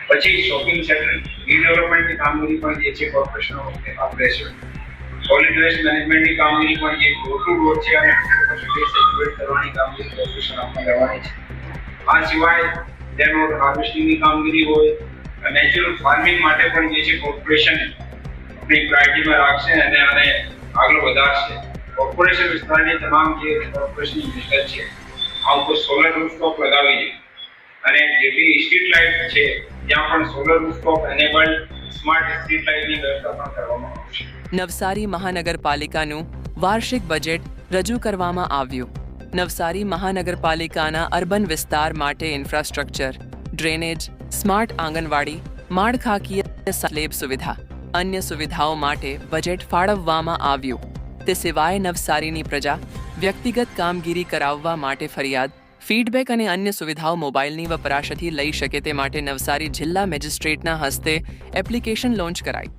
પછી shopping centre રીડેવલપમેન્ટની કામગીરી પણ જે છે કોર્પોરેશન હાથ રહેશે. સોલિડ વેસ્ટ મેનેજમેન્ટની કામગીરી પણ જે ડોર ટુ ડોર છે અને સેગ્રીગેટ કરવાની કામગીરી કોર્પોરેશન હાથમાં લેવાની છે. આ સિવાય રેન હાર્વેસ્ટિંગની કામગીરી હોય, નેચરલ ફાર્મિંગ માટે પણ જે છે કોર્પોરેશન આપણી પ્રાયોરિટીમાં રાખશે અને આને આગળ વધારશે. કોર્પોરેશન વિસ્તારની તમામ જે કોર્પોરેશનની મિલકત છે આ ઉપર સોલર રૂફટોપ લગાવી છે અને જેટલી સ્ટ્રીટ લાઇટ છે ત્યાં પણ solar rooftop enabled smart street લાઇટની વ્યવસ્થા પણ કરવામાં આવશે. નવસારી મહાનગરપાલિકાનું વાર્ષિક બજેટ રજૂ કરવામાં આવ્યું. નવસારી મહાનગરપાલિકાના અર્બન વિસ્તાર માટે ઇન્ફ્રાસ્ટ્રક્ચર, ડ્રેનેજ, સ્માર્ટ આંગણવાડી, માળખાકીય સ્લેબ સુવિધા, અન્ય સુવિધાઓ માટે બજેટ ફાળવવામાં આવ્યું. તે સિવાય નવસારીની પ્રજા વ્યક્તિગત કામગીરી કરાવવા માટે ફરિયાદ, ફીડબેક અને અન્ય સુવિધાઓ મોબાઈલની વપરાશથી લઈ શકે તે માટે નવસારી જિલ્લા મેજિસ્ટ્રેટના હસ્તે એપ્લિકેશન લોન્ચ કરાઈ.